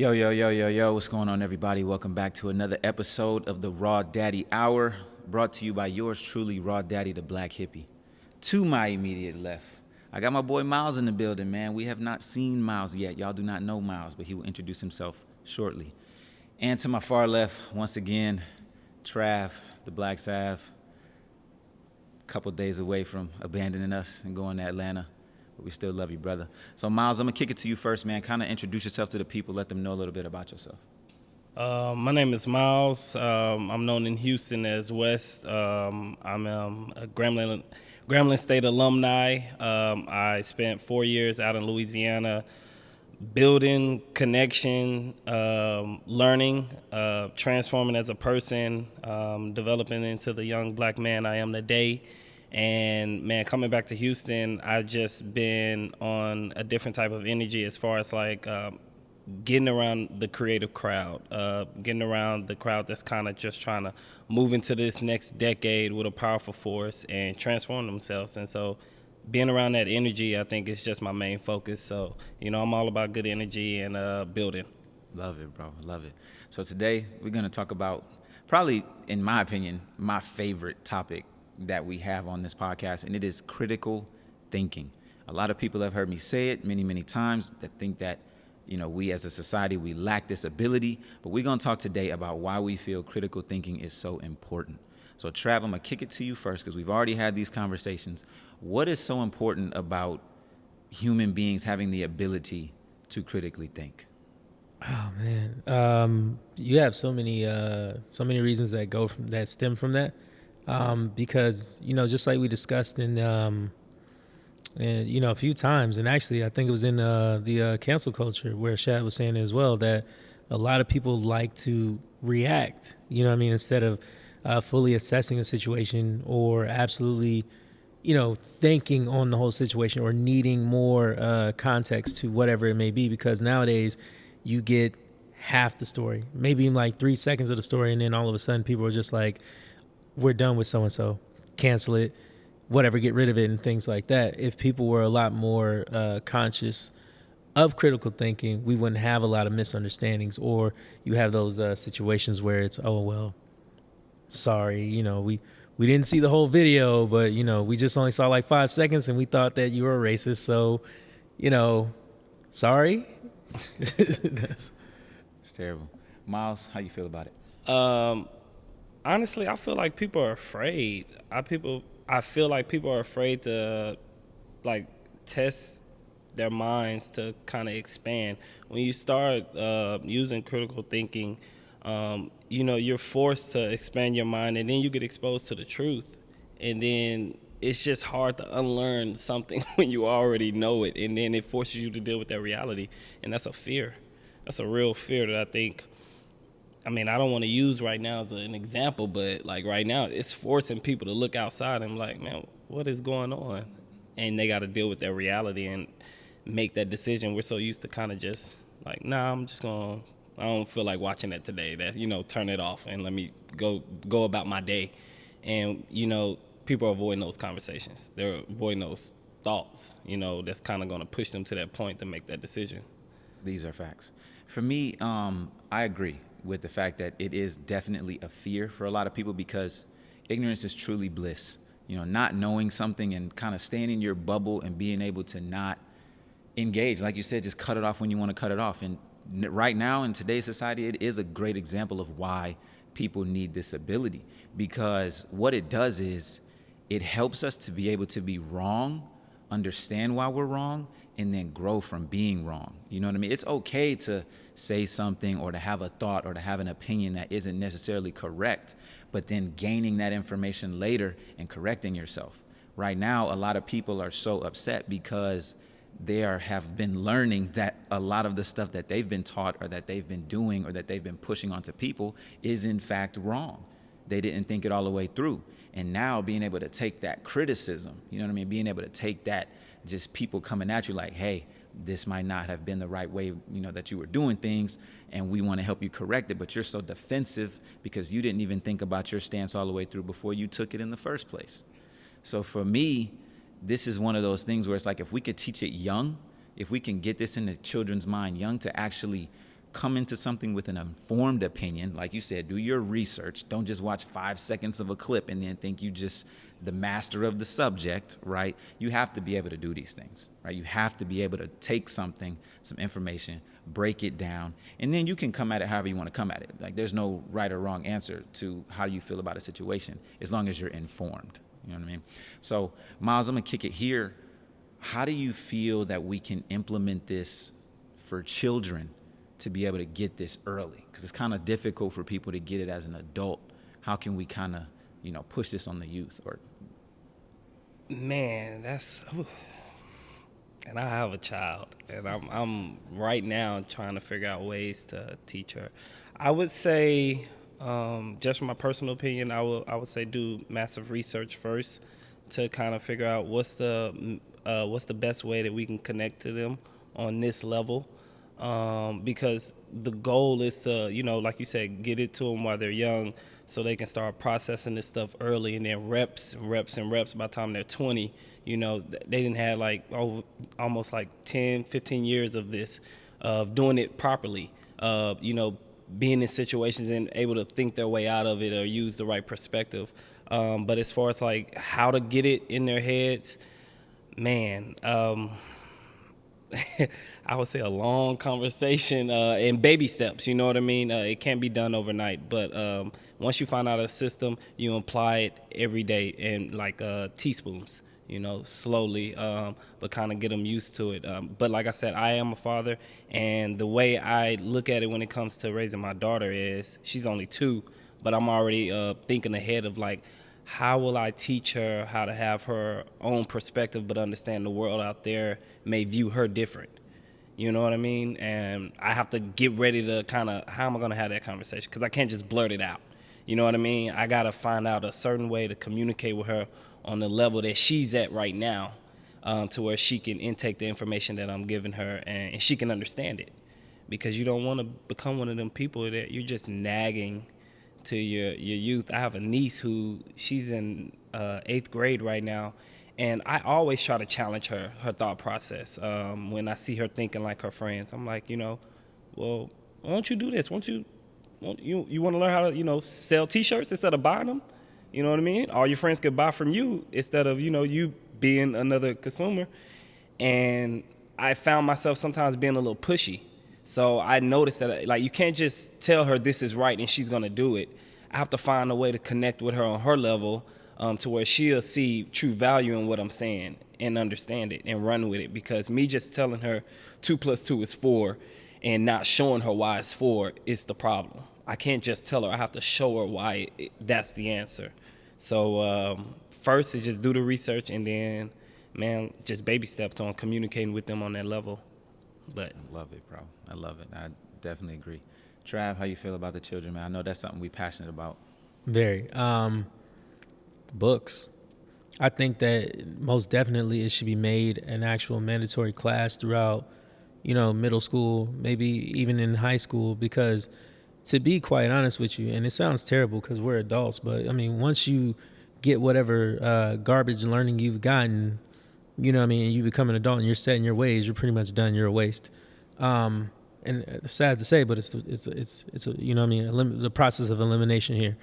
Yo, yo, yo, yo, yo, what's going on, everybody? Welcome back to another episode of the Raw Daddy Hour, brought to you by yours truly, Raw Daddy the Black Hippie. To my immediate left, I got my boy Myles in the building, man. We have not seen Myles yet. Y'all do not know Myles, but he will introduce himself shortly. And to my far left, once again, Trav, the Black Sav, a couple days away from abandoning us and going to Atlanta. But we still love you, brother. So, Myles, I'm going to kick it to you first, man. Kind of introduce yourself to the people. Let them know a little bit about yourself. My name is Myles. I'm known in Houston as West. I'm a Grambling State alumni. I spent 4 years out in Louisiana building connection, learning, transforming as a person, developing into the young black man I am today. And man, coming back to Houston, I've just been on a different type of energy as far as getting around the creative crowd, getting around the crowd that's kind of just trying to move into this next decade with a powerful force and transform themselves. And so being around that energy, I think, is just my main focus. So, I'm all about good energy and building. Love it, bro. Love it. So today we're going to talk about probably, in my opinion, my favorite topic that we have on this podcast, and it is critical thinking. A lot of people have heard me say it many, many times that think that, we as a society, we lack this ability, but we're going to talk today about why we feel critical thinking is so important. So, Trav, I'm going to kick it to you first because we've already had these conversations. What is so important about human beings having the ability to critically think? Oh man, you have so many reasons that stem from that. Because just like we discussed in a few times, and actually I think it was in the cancel culture where Shad was saying as well that a lot of people like to react. Instead of fully assessing a situation or absolutely, thinking on the whole situation or needing more context to whatever it may be. Because nowadays you get half the story, maybe in like 3 seconds of the story, and then all of a sudden people are just like, we're done with so-and-so, cancel it, whatever, get rid of it, and things like that. If people were a lot more conscious of critical thinking, we wouldn't have a lot of misunderstandings, or you have those situations where it's, oh, well, sorry, we didn't see the whole video, but, we just only saw like 5 seconds and we thought that you were a racist, so, sorry. It's terrible. Myles, how you feel about it? Honestly, I feel like people are afraid. I feel like people are afraid to test their minds to kind of expand. When you start using critical thinking, you're forced to expand your mind, and then you get exposed to the truth, and then it's just hard to unlearn something when you already know it, and then it forces you to deal with that reality, and that's a fear. That's a real fear that I think. I don't want to use right now as an example, but right now it's forcing people to look outside and like, man, what is going on? And they got to deal with that reality and make that decision. We're so used to kind of just like, nah, I don't feel like watching that today. That, turn it off and let me go about my day. And, people are avoiding those conversations. They're avoiding those thoughts, that's kind of going to push them to that point to make that decision. These are facts. For me, I agree with the fact that it is definitely a fear for a lot of people because ignorance is truly bliss. Not knowing something and kind of staying in your bubble and being able to not engage. Like you said, just cut it off when you want to cut it off. And right now in today's society, it is a great example of why people need this ability, because what it does is it helps us to be able to be wrong, understand why we're wrong, and then grow from being wrong. You know what I mean? It's okay to say something or to have a thought or to have an opinion that isn't necessarily correct, but then gaining that information later and correcting yourself. Right now, a lot of people are so upset because they have been learning that a lot of the stuff that they've been taught or that they've been doing or that they've been pushing onto people is in fact wrong. They didn't think it all the way through. And now being able to take that criticism, being able to take that, just people coming at you like, hey, this might not have been the right way, that you were doing things, and we want to help you correct it, but you're so defensive because you didn't even think about your stance all the way through before you took it in the first place. So for me, this is one of those things where it's like if we could teach it young, if we can get this in the children's mind young to actually come into something with an informed opinion, like you said, do your research. Don't just watch 5 seconds of a clip and then think you just the master of the subject, right? You have to be able to do these things, right? You have to be able to take something, some information, break it down, and then you can come at it however you want to come at it. Like, there's no right or wrong answer to how you feel about a situation as long as you're informed. You know what I mean? So, Myles, I'm going to kick it here. How do you feel that we can implement this for children to be able to get this early? Because it's kind of difficult for people to get it as an adult. How can we kind of, push this on the youth? Or Man, that's. Ooh. And I have a child, and I'm right now trying to figure out ways to teach her. I would say, just from my personal opinion, I would say do massive research first to kind of figure out what's the best way that we can connect to them on this level. Because the goal is to, like you said, get it to them while they're young so they can start processing this stuff early, and then reps and reps and reps by the time they're 20. They didn't have almost 10, 15 years of this, of doing it properly, being in situations and able to think their way out of it or use the right perspective. But as far as how to get it in their heads, man, I would say a long conversation and baby steps. You know what I mean? It can't be done overnight, but once you find out a system, you apply it every day in teaspoons. Slowly, but kind of get them used to it. But like I said, I am a father, and the way I look at it when it comes to raising my daughter is she's only 2, but I'm already thinking ahead of how will I teach her how to have her own perspective, but understand the world out there may view her different. You know what I mean? And I have to get ready to how am I going to have that conversation? Because I can't just blurt it out. You know what I mean? I got to find out a certain way to communicate with her on the level that she's at right now, to where she can intake the information that I'm giving her and she can understand it. Because you don't want to become one of them people that you're just nagging to your youth. I have a niece she's in 8th grade right now, and I always try to challenge her thought process. When I see her thinking like her friends, I'm like, well, why don't you do this? You want to learn how to, sell T-shirts instead of buying them? You know what I mean? All your friends could buy from you instead of, you being another consumer. And I found myself sometimes being a little pushy. So I noticed that, you can't just tell her this is right and she's going to do it. I have to find a way to connect with her on her level, to where she'll see true value in what I'm saying and understand it and run with it. Because me just telling her 2 + 2 is 4 and not showing her why it's 4 is the problem. I can't just tell her. I have to show her why that's the answer. So first is just do the research, and then, man, just baby steps on communicating with them on that level. But I love it, bro. I love it. I definitely agree. Trav, how you feel about the children, man? I know that's something we're passionate about. Very. Books. I think that most definitely it should be made an actual mandatory class throughout, middle school, maybe even in high school, because to be quite honest with you, and it sounds terrible because we're adults, but I mean, once you get whatever garbage learning you've gotten, you become an adult and you're set in your ways, you're pretty much done. You're a waste. And it's sad to say, but it's the process of elimination here.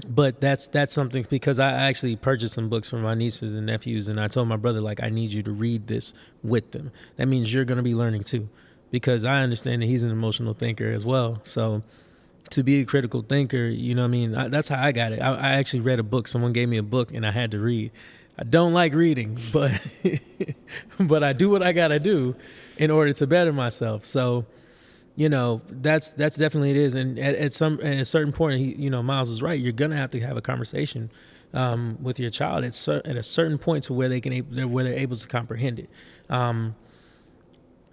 But that's something, because I actually purchased some books for my nieces and nephews, and I told my brother, I need you to read this with them. That means you're going to be learning too, because I understand that he's an emotional thinker as well. So to be a critical thinker, that's how I got it. I actually read a book. Someone gave me a book and I had to read. I don't like reading, but but I do what I got to do in order to better myself. So, that's definitely it is. And at a certain point, Myles is right. You're going to have to have a conversation with your child at a certain point to where where they're able to comprehend it. And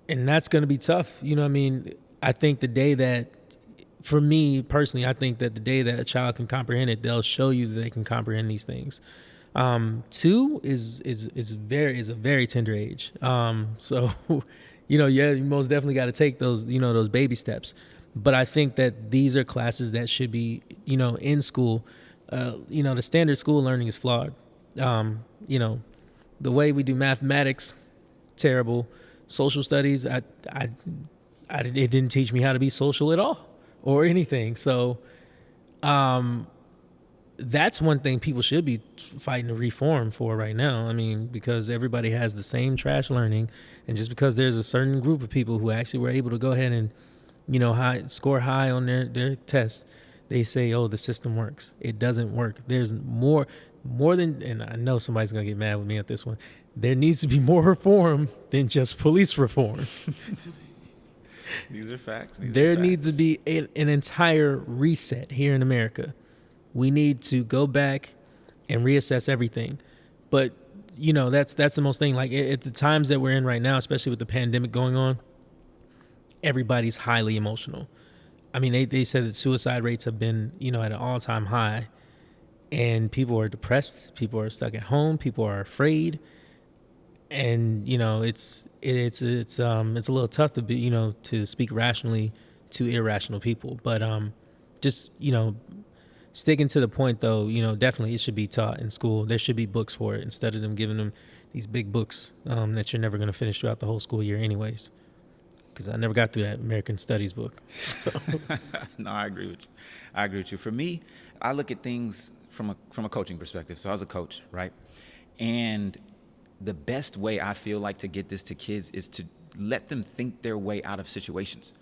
that's going to be tough. I think the day that, for me personally, I think that the day that a child can comprehend it, they'll show you that they can comprehend these things. 2 is a very tender age. So, you most definitely got to take those, those baby steps. But I think that these are classes that should be, in school. The standard school learning is flawed. The way we do mathematics, terrible. Social studies, it didn't teach me how to be social at all or anything. So that's one thing people should be fighting to reform for right now. I mean, because everybody has the same trash learning, and just because there's a certain group of people who actually were able to go ahead and, score high on their tests, they say, oh, the system works. It doesn't work. There's more than, and I know somebody's gonna get mad with me at this one. There needs to be more reform than just police reform. These are facts. There needs to be an entire reset here in America. We need to go back and reassess everything. But, that's the most thing. Like at the times that we're in right now, especially with the pandemic going on, everybody's highly emotional. I mean, they said that suicide rates have been, at an all-time high, and people are depressed. People are stuck at home. People are afraid. And, it's a little tough to be, to speak rationally to irrational people. But, just, sticking to the point, though, definitely it should be taught in school. There should be books for it instead of them giving them these big books that you're never going to finish throughout the whole school year anyways. Because I never got through that American Studies book. So. No, I agree with you. For me, I look at things from a coaching perspective. So I was a coach, right? And the best way I feel like to get this to kids is to let them think their way out of situations.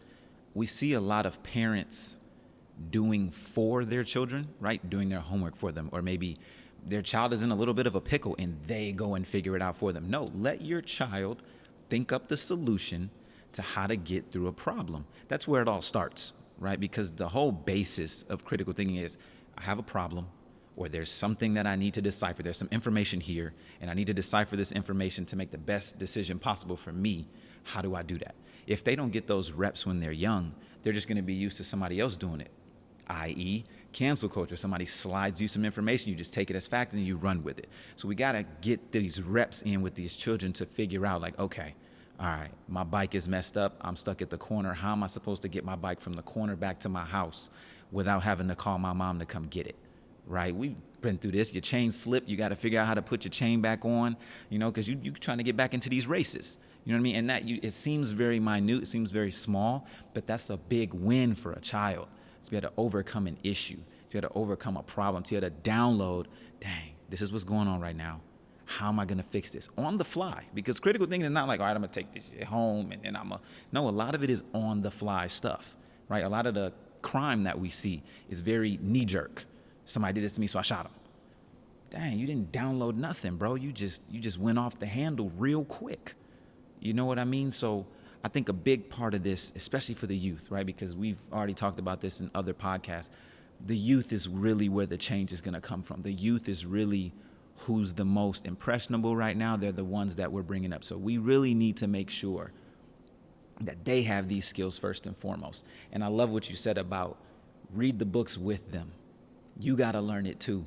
We see a lot of parents doing for their children, right? Doing their homework for them, or maybe their child is in a little bit of a pickle and they go and figure it out for them. No, let your child think up the solution to how to get through a problem. That's where it all starts, right? Because the whole basis of critical thinking is I have a problem, or there's something that I need to decipher. There's some information here, and I need to decipher this information to make the best decision possible for me. How do I do that? If they don't get those reps when they're young, they're just going to be used to somebody else doing it, i.e. cancel culture. Somebody slides you some information, you just take it as fact, and then you run with it. So we got to get these reps in with these children to figure out, like, okay, all right, my bike is messed up. I'm stuck at the corner. How am I supposed to get my bike from the corner back to my house without having to call my mom to come get it? Right? We've been through this. Your chain slipped. You got to figure out how to put your chain back on, because you're trying to get back into these races. You know what I mean? And it seems very minute. It seems very small, but that's a big win for a child. To be able to overcome an issue, to be able to overcome a problem, to be able to download, dang, this is what's going on right now. How am I going to fix this on the fly? Because critical thinking is not like, all right, I'm going to take this shit home and then no, a lot of it is on the fly stuff, right? A lot of the crime that we see is very knee jerk. Somebody did this to me, so I shot him. Dang, you didn't download nothing, bro. You just went off the handle real quick. You know what I mean? So I think a big part of this, especially for the youth, right? Because we've already talked about this in other podcasts. The youth is really where the change is going to come from. The youth is really who's the most impressionable right now. They're the ones that we're bringing up. So we really need to make sure that they have these skills first and foremost. And I love what you said about read the books with them. You got to learn it too,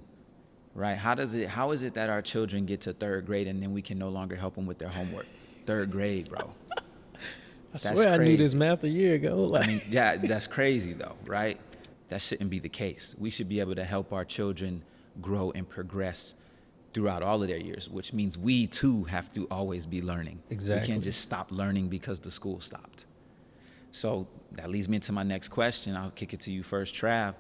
right? How is it that our children get to third grade and then we can no longer help them with their homework? Third grade, bro. I swear I knew this math a year ago. I mean, yeah, that's crazy though, right? That shouldn't be the case. We should be able to help our children grow and progress throughout all of their years, which means we too have to always be learning. Exactly. We can't just stop learning because the school stopped. So that leads me into my next question. I'll kick it to you first, Trav.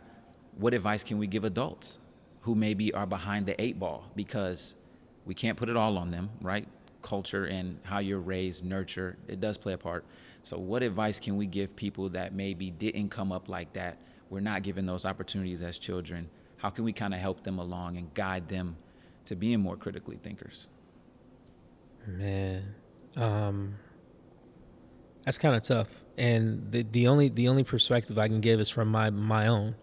What advice can we give adults who maybe are behind the eight ball? Because we can't put it all on them, right? Culture and how you're raised, nurture, it does play a part. So what advice can we give people that maybe didn't come up like that? We're not given those opportunities as children. How can we kind of help them along and guide them to being more critically thinkers? Man, that's kind of tough. And the only perspective I can give is from my own.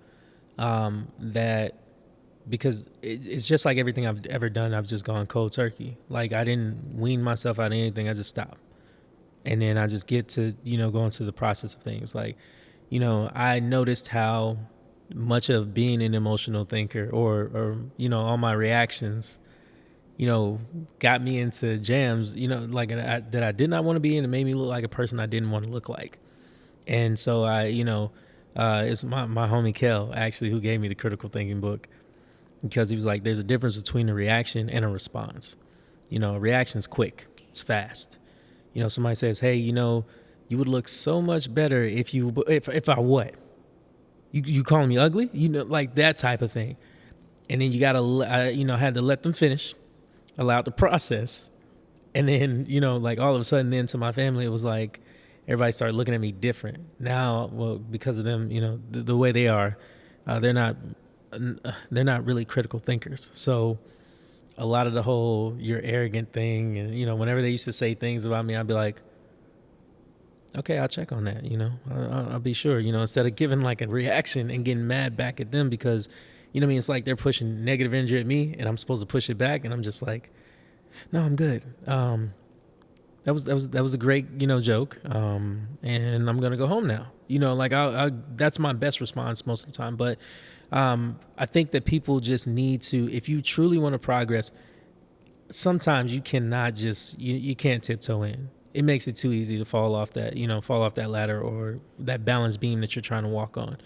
That because it's just like everything I've ever done, I've just gone cold turkey. Like I didn't wean myself out of anything. I just stopped. And then I just get to, go into the process of things. Like, I noticed how much of being an emotional thinker or all my reactions, got me into jams, like that I did not want to be in. It made me look like a person I didn't want to look like. And so it's my homie Kel actually who gave me the critical thinking book, because he was like, there's a difference between a reaction and a response. A reaction's quick, it's fast. Somebody says, hey, You would look so much better if I what? You calling me ugly? You know, like that type of thing. And then you gotta, had to let them finish, allow it to process, and then like all of a sudden, then to my family, it was like everybody started looking at me different. Now, well, because of them, the way they are, they're not really critical thinkers. So a lot of the whole "you're arrogant" thing, and whenever they used to say things about me, I'd be like, okay, I'll check on that. I'll be sure. Instead of giving like a reaction and getting mad back at them because, what I mean, it's like they're pushing negative energy at me, and I'm supposed to push it back, and I'm just like, no, I'm good. That was a great joke, and I'm gonna go home now. Like that's my best response most of the time. But I think that people just need to, if you truly want to progress, sometimes you cannot just you can't tiptoe in. It makes it too easy to fall off that ladder or that balance beam that you're trying to walk on.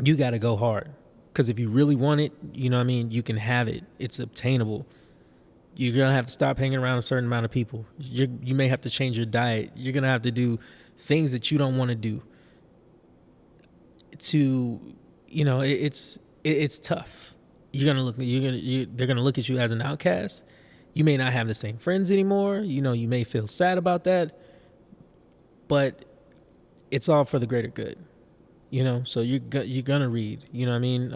You got to go hard, because if you really want it, you can have it. It's obtainable. You're gonna have to stop hanging around a certain amount of people. You may have to change your diet. You're gonna have to do things that you don't want to do. It's tough. They're gonna look at you as an outcast. You may not have the same friends anymore. You may feel sad about that, but it's all for the greater good. So you're gonna read. You know what I mean?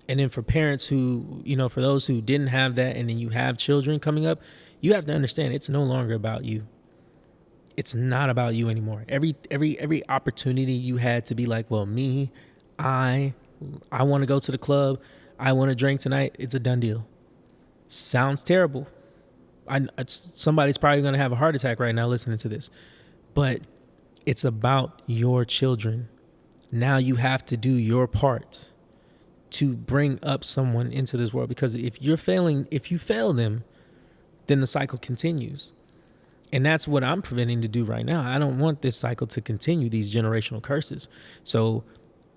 And then for parents who, for those who didn't have that, and then you have children coming up, you have to understand it's no longer about you. It's not about you anymore. Every opportunity you had to be like, well, me, I want to go to the club, I want to drink tonight, it's a done deal. Sounds terrible. Somebody's probably going to have a heart attack right now listening to this, but it's about your children. Now you have to do your part to bring up someone into this world, because if you fail them, then the cycle continues. And that's what I'm preventing to do right now. I don't want this cycle to continue, these generational curses. So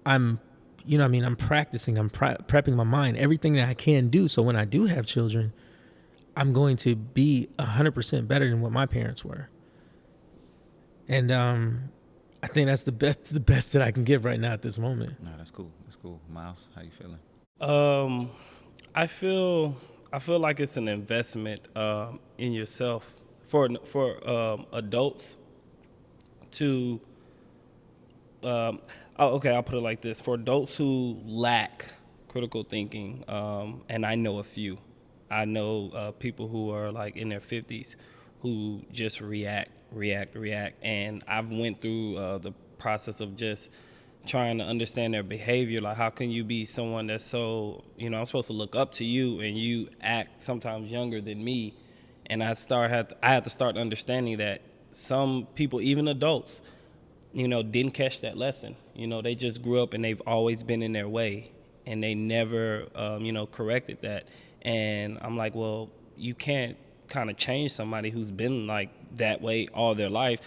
I'm practicing, I'm prepping my mind, everything that I can do. So when I do have children, I'm going to be 100% better than what my parents were. And I think that's the best that I can give right now at this moment. No, that's cool. That's cool. Myles, how you feeling? I feel like it's an investment in yourself for adults to. I'll put it like this: for adults who lack critical thinking, and I know a few. I know people who are like in their 50s who just react, and I've went through the process of just trying to understand their behavior. Like, how can you be someone that's so, I'm supposed to look up to you, and you act sometimes younger than me, and I had to start understanding that some people, even adults, didn't catch that lesson. They just grew up and they've always been in their way, and they never, corrected that. And I'm like, well, you can't kind of change somebody who's been like that way all their life.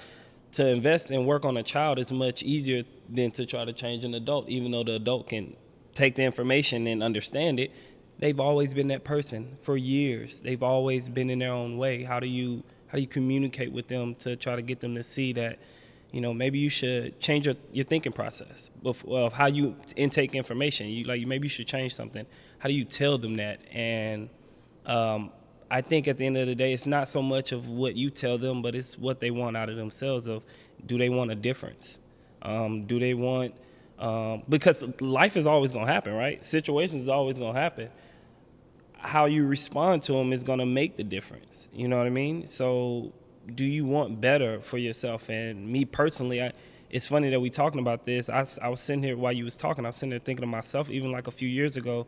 To invest and work on a child is much easier than to try to change an adult, even though the adult can take the information and understand it. They've always been that person for years. They've always been in their own way. How do you communicate with them to try to get them to see that, maybe you should change your thinking process of how you intake information. Maybe you should change something. How do you tell them that? And I think at the end of the day, it's not so much of what you tell them, but it's what they want out of themselves. Of, do they want a difference? Do they want, because life is always going to happen, right? Situations is always going to happen. How you respond to them is going to make the difference. You know what I mean? So do you want better for yourself? And me personally, it's funny that we talking about this. I was sitting here while you was talking, I was sitting there thinking to myself, even like a few years ago,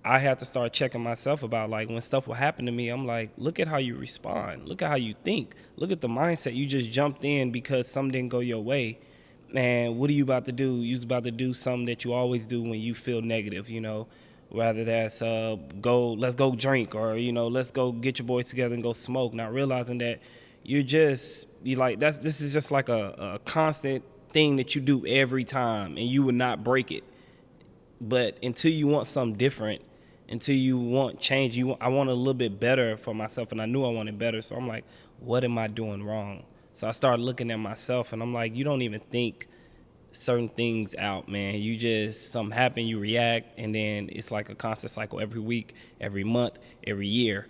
I had to start checking myself about, like, when stuff will happen to me, I'm like, look at how you respond. Look at how you think. Look at the mindset. You just jumped in because something didn't go your way. And what are you about to do? You're about to do something that you always do when you feel negative, whether that's let's go drink, or, let's go get your boys together and go smoke, not realizing that this is just like a constant thing that you do every time, and you would not break it. But until you want something different, until you want change, I want a little bit better for myself, and I knew I wanted better. So I'm like, what am I doing wrong? So I started looking at myself, and I'm like, you don't even think certain things out, man. You just, something happen, you react, and then it's like a constant cycle every week, every month, every year.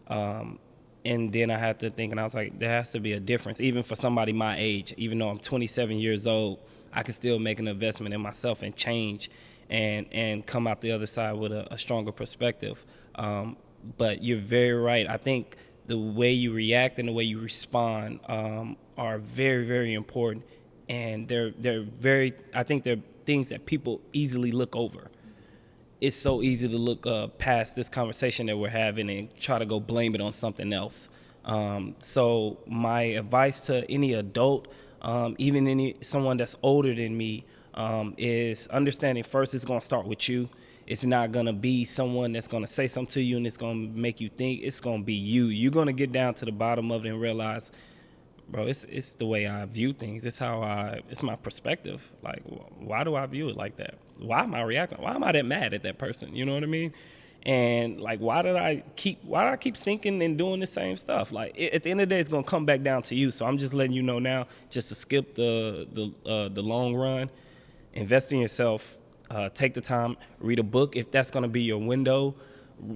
And then I had to think, and I was like, there has to be a difference, even for somebody my age. Even though I'm 27 years old, I can still make an investment in myself and change, and come out the other side with a stronger perspective. But you're very right. I think the way you react and the way you respond are very, very important, and they're very. I think they're things that people easily look over. It's so easy to look past this conversation that we're having and try to go blame it on something else. So my advice to any adult, even someone that's older than me, is understanding first it's going to start with you. It's not going to be someone that's going to say something to you and it's going to make you think. It's going to be you. You're going to get down to the bottom of it and realize, bro, it's the way I view things. It's my perspective. Like, why do I view it like that? Why am I reacting? Why am I that mad at that person? You know what I mean? And like, why do I keep thinking and doing the same stuff? Like, at the end of the day, it's gonna come back down to you. So I'm just letting you know now, just to skip the long run, invest in yourself, take the time, read a book if that's gonna be your window,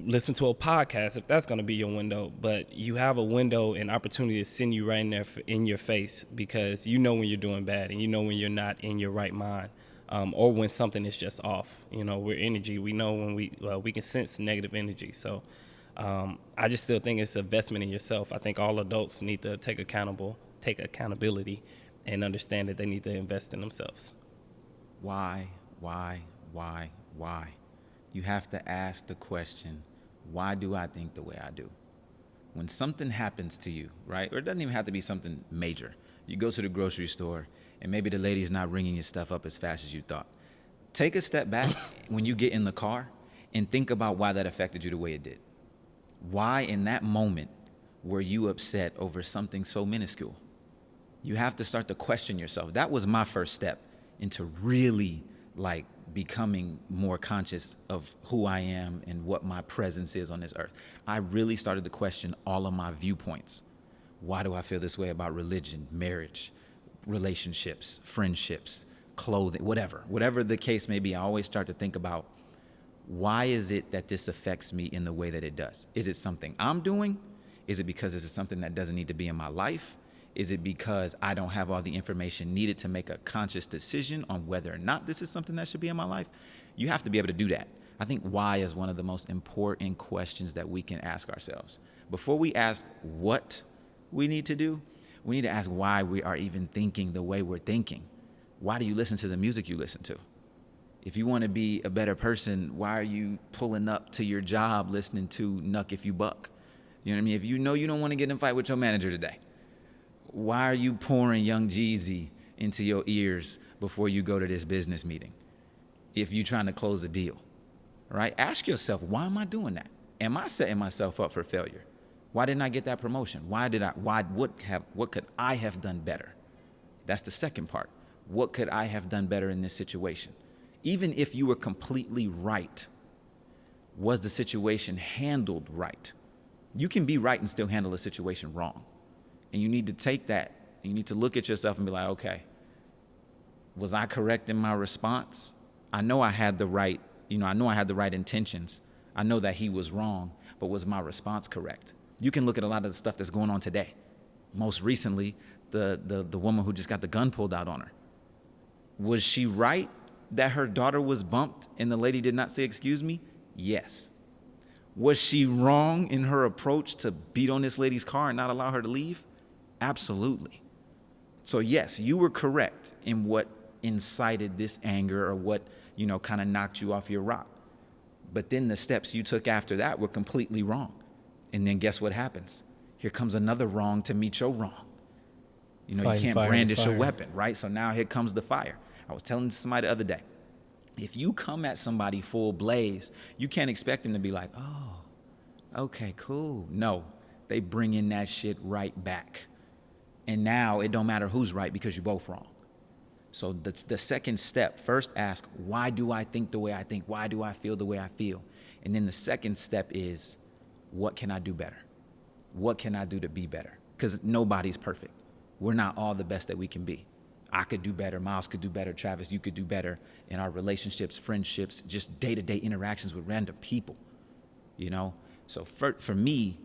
listen to a podcast if that's going to be your window. But you have a window and opportunity to send you right in there in your face, because you know when you're doing bad and you know when you're not in your right mind, or when something is just off. You know, we're energy. We know when we can sense negative energy. So I just still think it's investment in yourself. I think all adults need to take accountability and understand that they need to invest in themselves. Why? You have to ask the question, why do I think the way I do? When something happens to you, right? Or it doesn't even have to be something major. You go to the grocery store and maybe the lady's not ringing your stuff up as fast as you thought. Take a step back when you get in the car and think about why that affected you the way it did. Why in that moment were you upset over something so minuscule? You have to start to question yourself. That was my first step into really like becoming more conscious of who I am and what my presence is on this earth. I really started to question all of my viewpoints. Why do I feel this way about religion, marriage, relationships, friendships, clothing, whatever the case may be? I always start to think about, why is it that this affects me in the way that it does? Is it something I'm doing? Is it because this is something that doesn't need to be in my life? Is it because I don't have all the information needed to make a conscious decision on whether or not this is something that should be in my life? You have to be able to do that. I think why is one of the most important questions that we can ask ourselves. Before we ask what we need to do, we need to ask why we are even thinking the way we're thinking. Why do you listen to the music you listen to? If you want to be a better person, why are you pulling up to your job listening to Nuck If You Buck? You know what I mean? If you know you don't want to get in a fight with your manager today, why are you pouring Young Jeezy into your ears before you go to this business meeting? If you're trying to close a deal, right? Ask yourself, why am I doing that? Am I setting myself up for failure? Why didn't I get that promotion? What could I have done better? That's the second part. What could I have done better in this situation? Even if you were completely right, was the situation handled right? You can be right and still handle a situation wrong. And you need to take that, and you need to look at yourself and be like, okay, was I correct in my response? I know I had the right intentions. I know that he was wrong, but was my response correct? You can look at a lot of the stuff that's going on today. Most recently, the woman who just got the gun pulled out on her. Was she right that her daughter was bumped and the lady did not say, excuse me? Yes. Was she wrong in her approach to beat on this lady's car and not allow her to leave? Absolutely. So yes, you were correct in what incited this anger or what, kind of knocked you off your rock. But then the steps you took after that were completely wrong. And then guess what happens? Here comes another wrong to meet your wrong. You can't brandish a weapon, right? So now here comes the fire. I was telling somebody the other day, if you come at somebody full blaze, you can't expect them to be like, oh, okay, cool. No, they bring in that shit right back. And now it don't matter who's right because you're both wrong. So the second step, first ask, why do I think the way I think? Why do I feel the way I feel? And then the second step is, what can I do better? What can I do to be better? Because nobody's perfect. we're not all the best that we can be. I could do better. Myles could do better. Travis, you could do better in our relationships, friendships, just day-to-day interactions with random people, you know? So for me,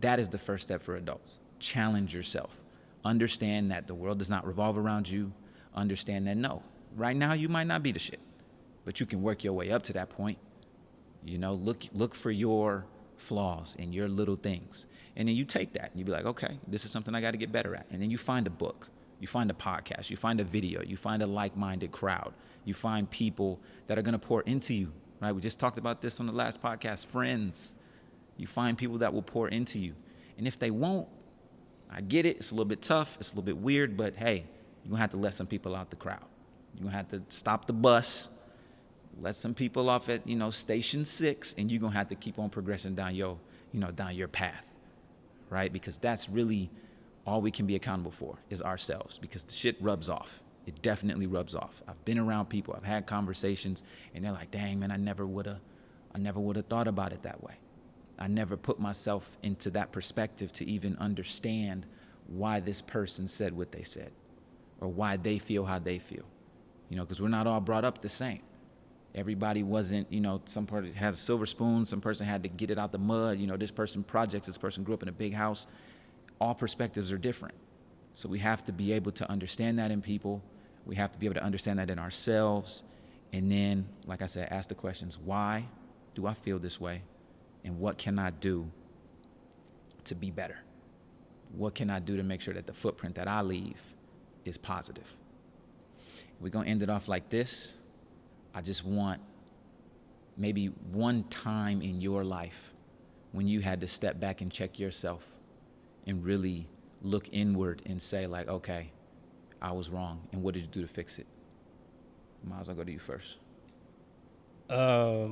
that is the first step for adults. Challenge yourself. Understand that the world does not revolve around you. Understand that, no, right now you might not be the shit, but you can work your way up to that point. You know, look for your flaws and your little things. And then you take that and you be like, okay, this is something I got to get better at. And then you find a book, you find a podcast, you find a video, you find a like-minded crowd, you find people that are going to pour into you, right? We just talked about this on the last podcast, friends. You find people that will pour into you. And if they won't, I get it. It's a little bit tough. It's a little bit weird, but hey, you're going to have to let some people out the crowd. You're going to have to stop the bus, let some people off at, station 6, and you're going to have to keep on progressing down your path, right? Because that's really all we can be accountable for is ourselves, because the shit rubs off. It definitely rubs off. I've been around people, I've had conversations, and they're like, dang, man, I never would have thought about it that way. I never put myself into that perspective to even understand why this person said what they said or why they feel how they feel, because we're not all brought up the same. Everybody wasn't, some person has a silver spoon, some person had to get it out the mud, this person projects, this person grew up in a big house. All perspectives are different. So we have to be able to understand that in people. We have to be able to understand that in ourselves. And then, like I said, ask the questions, why do I feel this way? And what can I do to be better? What can I do to make sure that the footprint that I leave is positive? We're going to end it off like this. I just want maybe one time in your life when you had to step back and check yourself and really look inward and say, like, okay, I was wrong. And what did you do to fix it? Myles, I'll go to you first. I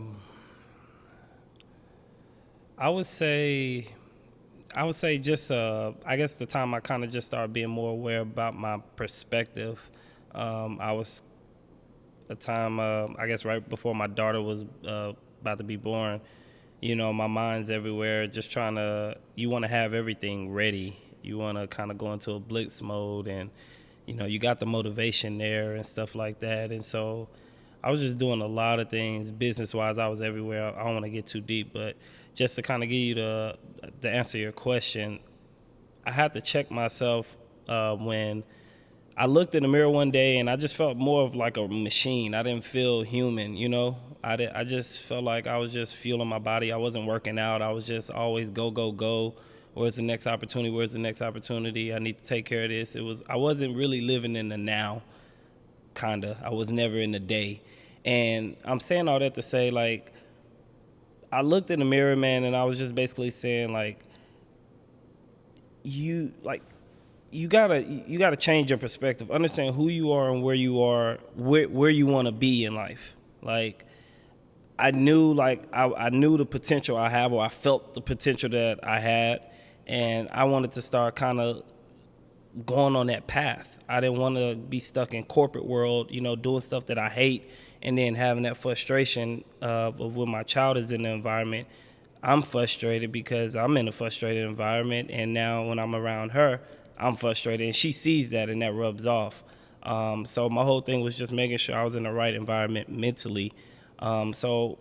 would say just I guess the time I kind of just started being more aware about my perspective. I was a time I guess right before my daughter was about to be born. My mind's everywhere, just trying to. You want to have everything ready. You want to kind of go into a blitz mode, and you got the motivation there and stuff like that. And so I was just doing a lot of things business-wise. I was everywhere. I don't want to get too deep, but just to kind of give you the answer your question, I had to check myself when I looked in the mirror one day, and I just felt more of like a machine. I didn't feel human, I just felt like I was just fueling my body. I wasn't working out. I was just always go, go, go. Where's the next opportunity? Where's the next opportunity? I need to take care of this. I wasn't really living in the now, kinda. I was never in the day. And I'm saying all that to say, like, I looked in the mirror, man, and I was just basically saying, like, you gotta change your perspective. Understand who you are and where you are, where you want to be in life. Like, I knew the potential I have, or I felt the potential that I had, and I wanted to start kind of going on that path. I didn't want to be stuck in corporate world, doing stuff that I hate, and then having that frustration of when my child is in the environment. I'm frustrated because I'm in a frustrated environment, and now when I'm around her, I'm frustrated, and she sees that, and that rubs off. So my whole thing was just making sure I was in the right environment mentally. So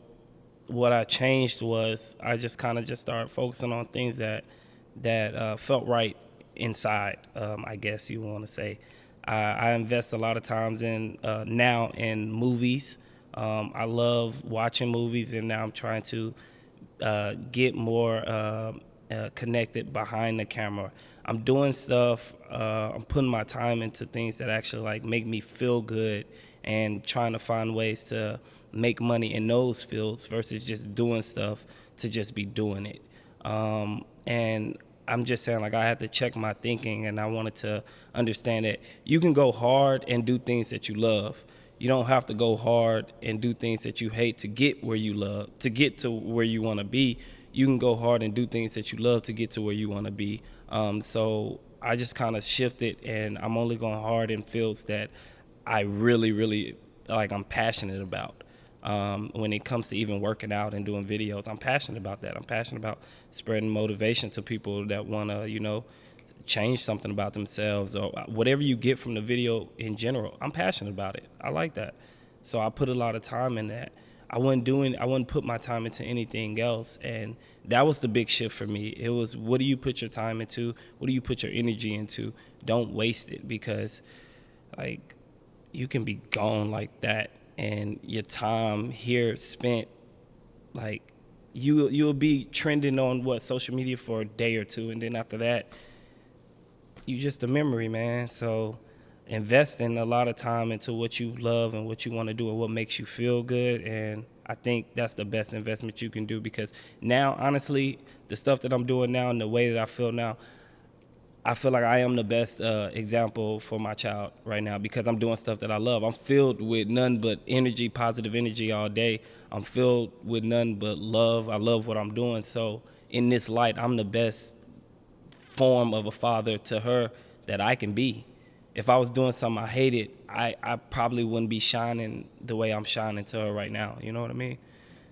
what I changed was I just kind of just started focusing on things that felt right inside, I guess you want to say. I invest a lot of times now in movies. I love watching movies, and now I'm trying to get more connected behind the camera. I'm doing stuff. I'm putting my time into things that actually like make me feel good, and trying to find ways to make money in those fields versus just doing stuff to just be doing it. And I'm just saying, like, I had to check my thinking, and I wanted to understand that you can go hard and do things that you love. You don't have to go hard and do things that you hate to get where you love, to get to where you want to be. You can go hard and do things that you love to get to where you want to be. So I just kind of shifted, and I'm only going hard in fields that I really, really, like, I'm passionate about. When it comes to even working out and doing videos, I'm passionate about that. I'm passionate about spreading motivation to people that want to, change something about themselves or whatever you get from the video in general. I'm passionate about it. I like that. So I put a lot of time in that. I wouldn't put my time into anything else. And that was the big shift for me. It was, what do you put your time into? What do you put your energy into? Don't waste it, because like you can be gone like that, and your time here spent, like you'll be trending on social media for a day or two, and then after that you just a memory, man. So investing a lot of time into what you love and what you want to do and what makes you feel good, and I think that's the best investment you can do, because now, honestly, the stuff that I'm doing now and the way that I feel now, I feel like I am the best example for my child right now, because I'm doing stuff that I love. I'm filled with none but energy, positive energy all day. I'm filled with none but love. I love what I'm doing. So in this light, I'm the best form of a father to her that I can be. If I was doing something I hated, I probably wouldn't be shining the way I'm shining to her right now. You know what I mean?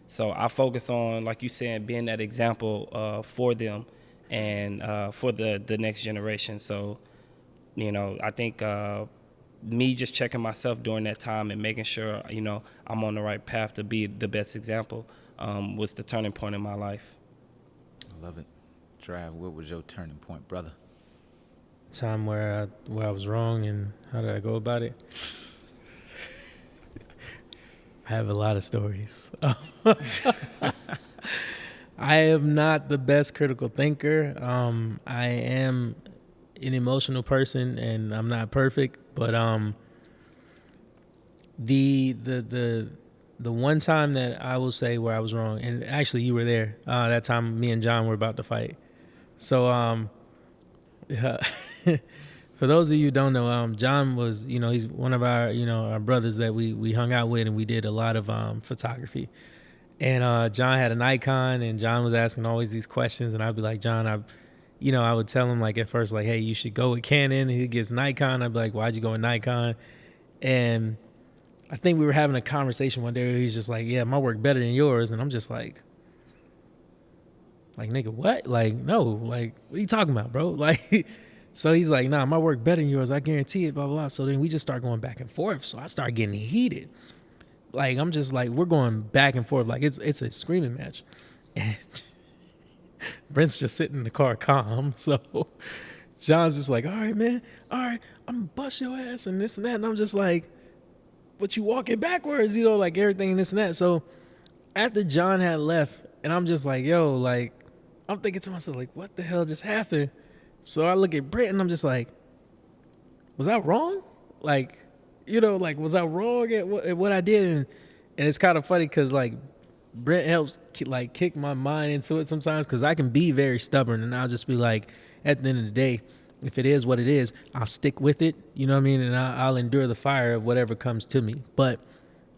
So I focus on, like you said, being that example for them and for the next generation. So, I think me just checking myself during that time and making sure, I'm on the right path to be the best example was the turning point in my life. I love it. Trav, what was your turning point, brother? Time where I was wrong, and how did I go about it? I have a lot of stories. I am not the best critical thinker. I am an emotional person, and I'm not perfect. But the one time that I will say where I was wrong, and actually you were there. That time me and John were about to fight. So for those of you who don't know, John was, he's one of our, our brothers that we hung out with, and we did a lot of photography. And John had an Nikon, and John was asking always these questions, and I'd be like, John, I would tell him, like, at first, like, hey, you should go with Canon. He gets Nikon. I'd be like, why'd you go with Nikon? And I think we were having a conversation one day where he's just like, yeah, my work better than yours. And I'm just like, nigga, what? Like, no, like, what are you talking about, bro? Like, so he's like, nah, my work better than yours. I guarantee it, blah, blah, blah. So then we just start going back and forth. So I start getting heated. Like, I'm just like, we're going back and forth. Like, it's a screaming match. And Brent's just sitting in the car calm. So John's just like, all right, man. All right, I'm going to bust your ass and this and that. And I'm just like, but you walking backwards, like everything and this and that. So after John had left, and I'm just like, yo, like, I'm thinking to myself, like, what the hell just happened? So I look at Brent, and I'm just like, was I wrong? Like, was I wrong at what I did? And it's kind of funny because, like, Brent helps, like, kick my mind into it sometimes, because I can be very stubborn, and I'll just be like, at the end of the day, if it is what it is, I'll stick with it. You know what I mean? And I'll endure the fire of whatever comes to me. But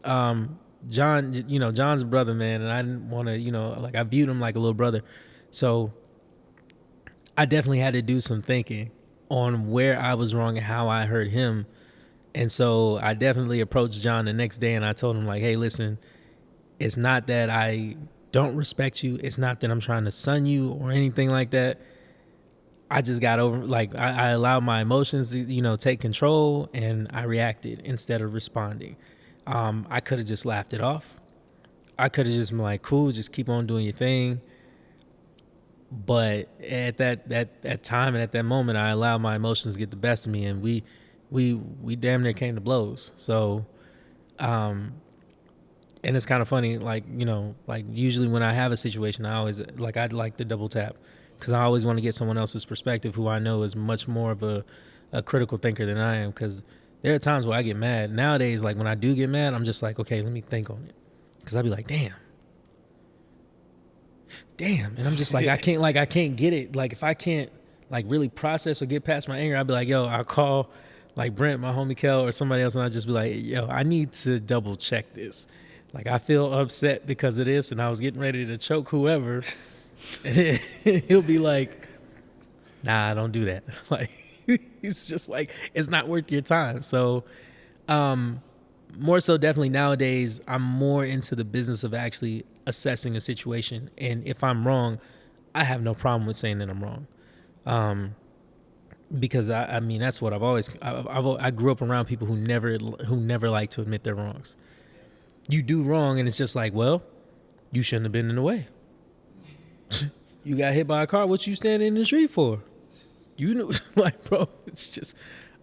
John, John's a brother, man, and I didn't want to, like, I viewed him like a little brother. So I definitely had to do some thinking on where I was wrong and how I hurt him. And so I definitely approached John the next day, and I told him, like, hey, listen, it's not that I don't respect you. It's not that I'm trying to sun you or anything like that. I just got over, like, I allowed my emotions to, take control, and I reacted instead of responding. I could have just laughed it off. I could have just been like, cool, just keep on doing your thing. But at that time and at that moment, I allowed my emotions to get the best of me, and we damn near came to blows. So, and it's kind of funny, like, like, usually when I have a situation, I'd like to double tap, because I always want to get someone else's perspective who I know is much more of a critical thinker than I am, because there are times where I get mad. Nowadays, like, when I do get mad, I'm just like, okay, let me think on it, because I'd be like, damn, and I'm just like, I can't get it. Like, if I can't, like, really process or get past my anger, I'd be like, yo, I'll call, like, Brent, my homie Kel, or somebody else, and I'd just be like, yo, I need to double check this. Like, I feel upset because of this, and I was getting ready to choke whoever, and he'll be like, nah, don't do that. Like, he's just like, it's not worth your time. So more so, definitely nowadays, I'm more into the business of actually assessing a situation, and if I'm wrong, I have no problem with saying that I'm wrong. because I mean that's what I've always I grew up around people who never like to admit their wrongs. You do wrong and it's just like, well, you shouldn't have been in the way. You got hit by a car, what you standing in the street for? You know, like, bro, it's just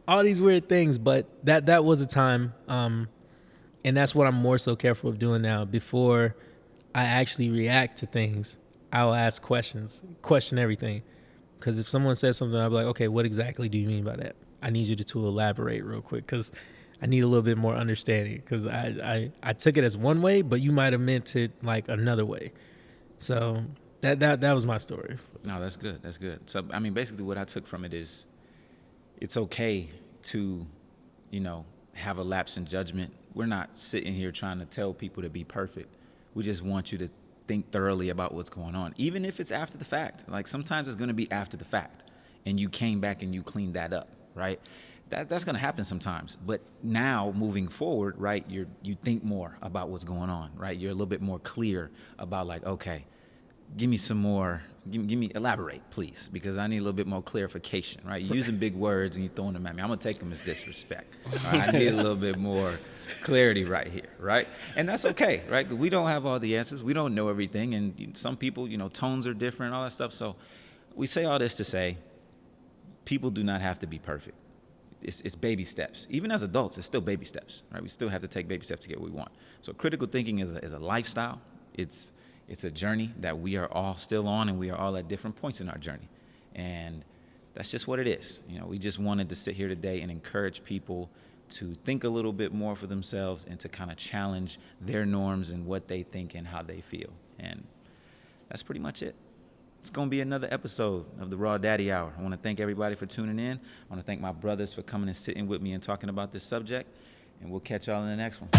all these weird things. But that was a time, and that's what I'm more so careful of doing now. Before I actually react to things, I'll ask questions, question everything. Because if someone says something, I'll be like, okay, what exactly do you mean by that? I need you to elaborate real quick, because I need a little bit more understanding. Because I took it as one way, but you might have meant it like another way. So that was my story. No, that's good. That's good. So, I mean, basically what I took from it is it's okay to, have a lapse in judgment. We're not sitting here trying to tell people to be perfect. We just want you to think thoroughly about what's going on, even if it's after the fact. Like sometimes it's going to be after the fact and you came back and you cleaned that up, right? That's going to happen sometimes. But now moving forward, right, you think more about what's going on, right? You're a little bit more clear about like, okay, give me some more, give me elaborate, please, because I need a little bit more clarification, right? You're using big words and you're throwing them at me. I'm going to take them as disrespect. Right? I need a little bit more clarity right here, right? And that's okay, right? Because we don't have all the answers. We don't know everything. And some people, tones are different, all that stuff. So we say all this to say people do not have to be perfect. It's baby steps. Even as adults, it's still baby steps, right? We still have to take baby steps to get what we want. So critical thinking is a lifestyle. It's a journey that we are all still on, and we are all at different points in our journey. And that's just what it is. We just wanted to sit here today and encourage people to think a little bit more for themselves and to kind of challenge their norms and what they think and how they feel. And that's pretty much it. It's going to be another episode of the Raw Daddy Hour. I want to thank everybody for tuning in. I want to thank my brothers for coming and sitting with me and talking about this subject. And we'll catch y'all in the next one.